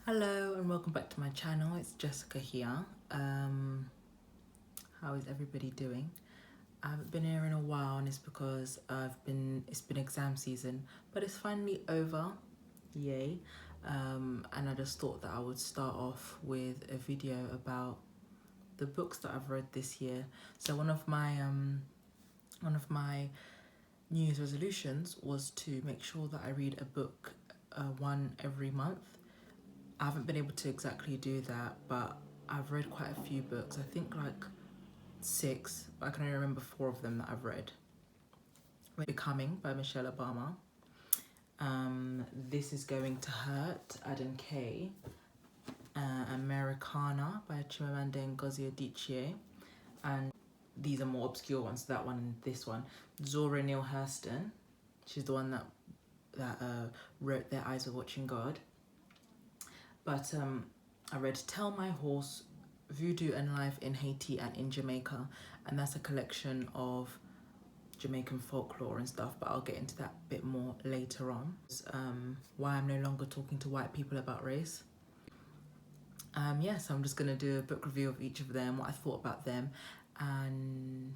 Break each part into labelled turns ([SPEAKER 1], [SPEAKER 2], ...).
[SPEAKER 1] Hello and welcome back to my channel. It's Jessica here. How is everybody doing? I haven't been here in a while, and it's because it's been exam season, but it's finally over. Yay. And I just thought that I would start off with a video about the books that I've read this year. So one of my New Year's resolutions was to make sure that I read a book one every month. I haven't been able to exactly do that, but I've read quite a few books. I think like 6, but I can only remember 4 of them that I've read. Becoming by Michelle Obama. This is Going to Hurt, Adam Kay. Americana by Chimamanda Ngozi Adichie. And these are more obscure ones, that one and this one. Zora Neale Hurston. She's the one that wrote Their Eyes Were Watching God. But I read Tell My Horse, Voodoo and Life in Haiti and in Jamaica, and that's a collection of Jamaican folklore and stuff, but I'll get into that a bit more later on. Why I'm no longer talking to white people about race. So I'm just going to do a book review of each of them, what I thought about them, and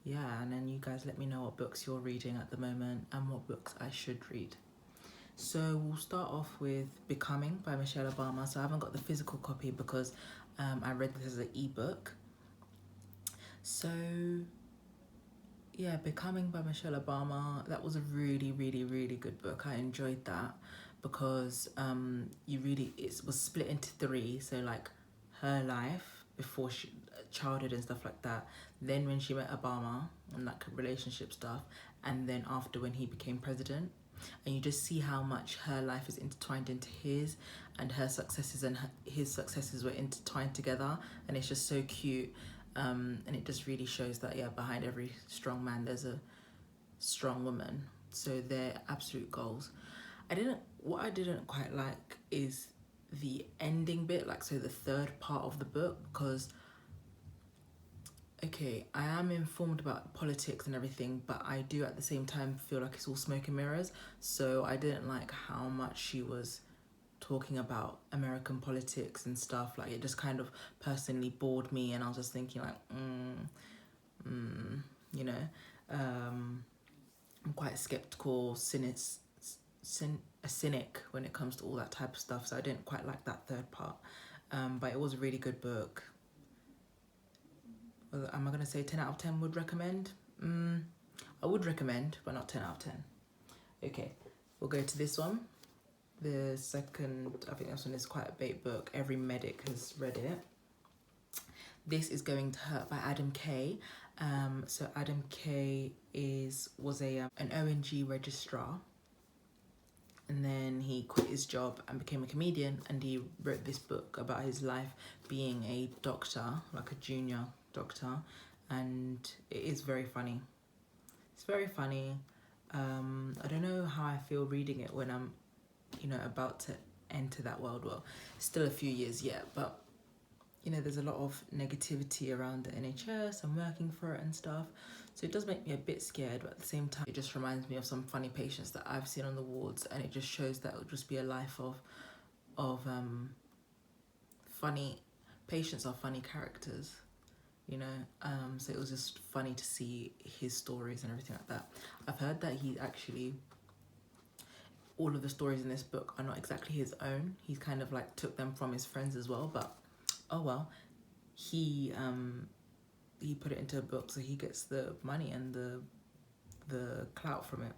[SPEAKER 1] yeah, and then you guys let me know what books you're reading at the moment and what books I should read. So we'll start off with Becoming by Michelle Obama. So I haven't got the physical copy because I read this as an ebook. So yeah, Becoming by Michelle Obama, that was a really, really, really good book. I enjoyed that because it was split into 3. So like her life before childhood and stuff like that. Then when she met Obama and like relationship stuff. And then after when he became president. And you just see how much her life is intertwined into his, and her successes and his successes were intertwined together, and it's just so cute. And it just really shows that behind every strong man there's a strong woman. So they're absolute goals. What I didn't quite like is the ending bit, like so the third part of the book, because okay, I am informed about politics and everything, but I do at the same time feel like it's all smoke and mirrors. So I didn't like how much she was talking about American politics and stuff. Like it just kind of personally bored me, and I was just thinking like, you know, I'm quite skeptical, a cynic when it comes to all that type of stuff. So I didn't quite like that third part, but it was a really good book. Am I going to say 10 out of 10 would recommend? I would recommend, but not 10 out of 10. Okay, we'll go to this one. The second, I think this one is quite a bait book. Every medic has read it. This is Going to Hurt by Adam Kay. So Adam Kay was an ONG registrar. And then he quit his job and became a comedian, and he wrote this book about his life being a doctor, like a junior doctor, and it is very funny. It's very funny. I don't know how I feel reading it when I'm, about to enter that world. Well, still a few years yet, but there's a lot of negativity around the NHS and working for it and stuff. So it does make me a bit scared, but at the same time, it just reminds me of some funny patients that I've seen on the wards, and it just shows that it'll just be a life of funny patients are funny characters, so it was just funny to see his stories and everything like that. I've heard that all of the stories in this book are not exactly his own. He's kind of like took them from his friends as well, but oh well. He put it into a book, so he gets the money and the clout from it.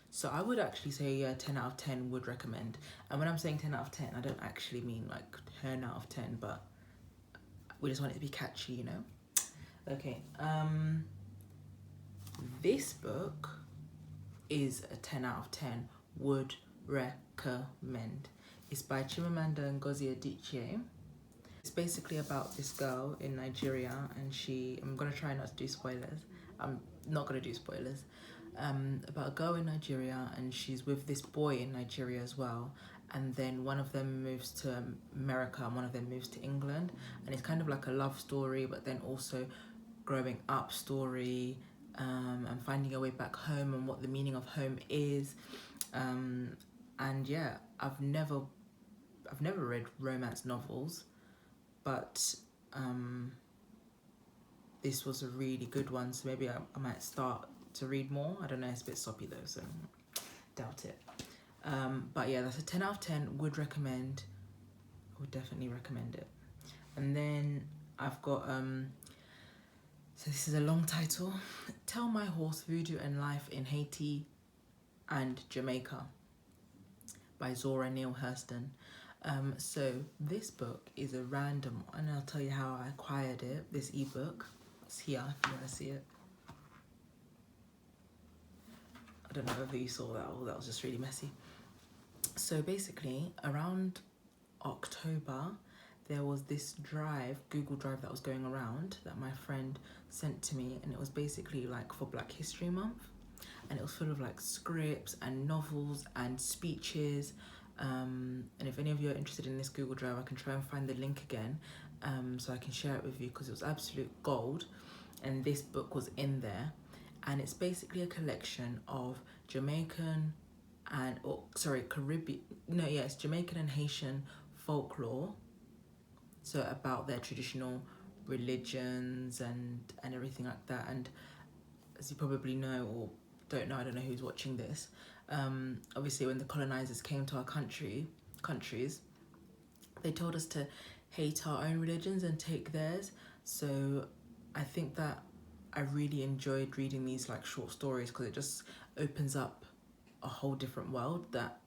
[SPEAKER 1] So I would actually say 10 out of 10 would recommend. And when I'm saying 10 out of 10, I don't actually mean like 10 out of 10, but we just want it to be catchy, Okay, this book is a 10 out of 10, would recommend. It's by Chimamanda Ngozi Adichie. It's basically about this girl in Nigeria, and I'm gonna try not to do spoilers. I'm not gonna do spoilers. About a girl in Nigeria, and she's with this boy in Nigeria as well. And then one of them moves to America and one of them moves to England. And it's kind of like a love story, but then also growing up story, and finding your way back home and what the meaning of home is. And yeah, I've never I've never read romance novels, but this was a really good one, so maybe I might start to read more. I don't know, it's a bit soppy though, so doubt it. But yeah, that's a 10 out of 10, would recommend. I would definitely recommend it. And then I've got, so this is a long title, Tell My Horse Voodoo and Life in Haiti and Jamaica by Zora Neale Hurston. So this book is a random, and I'll tell you how I acquired it, this ebook. It's here if you want to see it. I don't know whether you saw that or that was just really messy. So basically, around October, there was this drive, Google Drive, that was going around that my friend sent to me, and it was basically like for Black History Month, and it was full of like scripts and novels and speeches. And if any of you are interested in this Google Drive, I can try and find the link again, so I can share it with you, because it was absolute gold. And this book was in there, and it's basically a collection of Jamaican and Caribbean, no, yeah, it's Jamaican and Haitian folklore, so about their traditional religions and everything like that. And as you probably know, or don't know, I don't know who's watching this, obviously when the colonizers came to our countries, they told us to hate our own religions and take theirs. So I think that I really enjoyed reading these like short stories, because it just opens up a whole different world that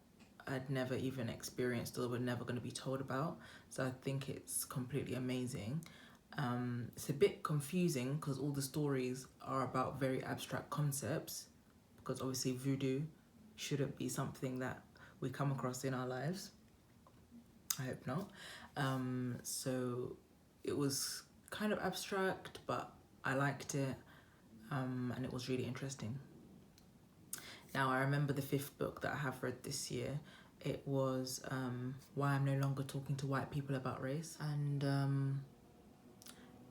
[SPEAKER 1] I'd never even experienced or were never going to be told about. So I think it's completely amazing. It's a bit confusing because all the stories are about very abstract concepts, because obviously voodoo shouldn't be something that we come across in our lives. I hope not. So it was kind of abstract, but I liked it, and it was really interesting. Now, I remember the 5th book that I have read this year. It was Why I'm No Longer Talking to White People About Race. And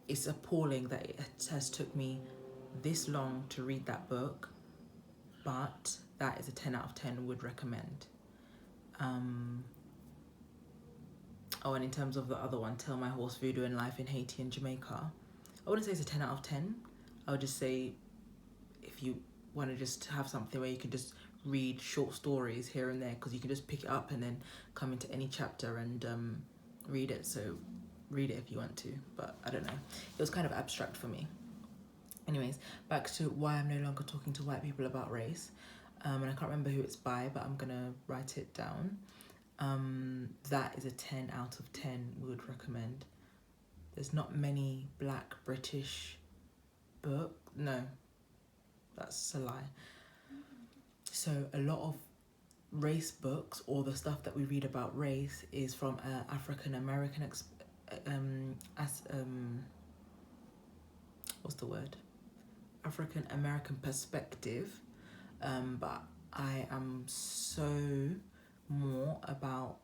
[SPEAKER 1] it's appalling that it has took me this long to read that book, but that is a 10 out of 10, would recommend. Oh, and in terms of the other one, Tell My Horse Voodoo and Life in Haiti and Jamaica, I wouldn't say it's a 10 out of 10. I would just say, if you want to just have something where you can just read short stories here and there, because you can just pick it up and then come into any chapter and read it. So read it if you want to, but I don't know. It was kind of abstract for me. Anyways, back to Why I'm No Longer Talking to White People About Race. And I can't remember who it's by, but I'm going to write it down. That is a 10 out of 10, would recommend. There's not many Black British book. No, that's a lie. So a lot of race books, or the stuff that we read about race, is from African American what's the word? African American perspective. But I am so more about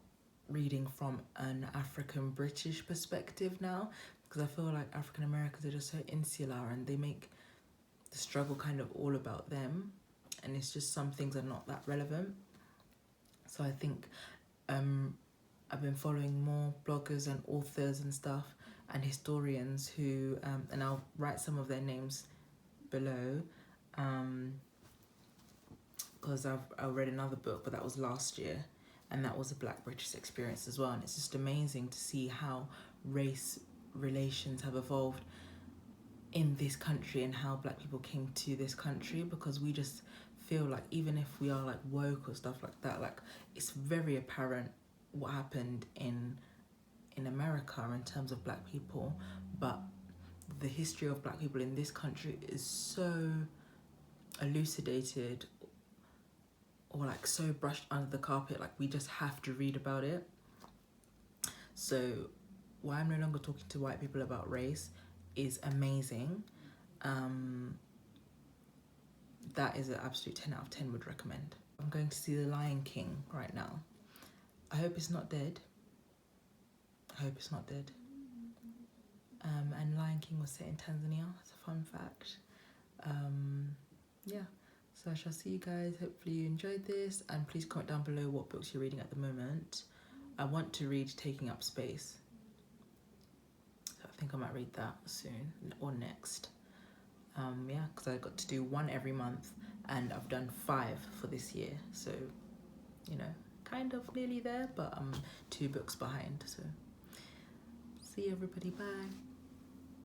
[SPEAKER 1] reading from an African British perspective now, because I feel like African Americans are just so insular, and they make the struggle kind of all about them, and it's just some things are not that relevant. So I think I've been following more bloggers and authors and stuff and historians who, and I'll write some of their names below, because I read another book, but that was last year, and that was a Black British experience as well. And it's just amazing to see how race relations have evolved in this country, and how Black people came to this country, because we just feel like, even if we are like woke or stuff like that, like it's very apparent what happened in America in terms of Black people, but the history of Black people in this country is so elucidated, or like so brushed under the carpet, like we just have to read about it. So Why I'm No Longer Talking to White People About Race is amazing. That is an absolute 10 out of 10, would recommend. I'm going to see The Lion King right now. I hope it's not dead. I hope it's not dead. And Lion King was set in Tanzania. It's a fun fact. Yeah, so I shall see you guys. Hopefully you enjoyed this, and please comment down below what books you're reading at the moment. I want to read Taking Up Space. So I think I might read that soon or next. Yeah, because I got to do one every month and I've done 5 for this year. So, you know, kind of nearly there, but I'm 2 books behind. So see you everybody, bye.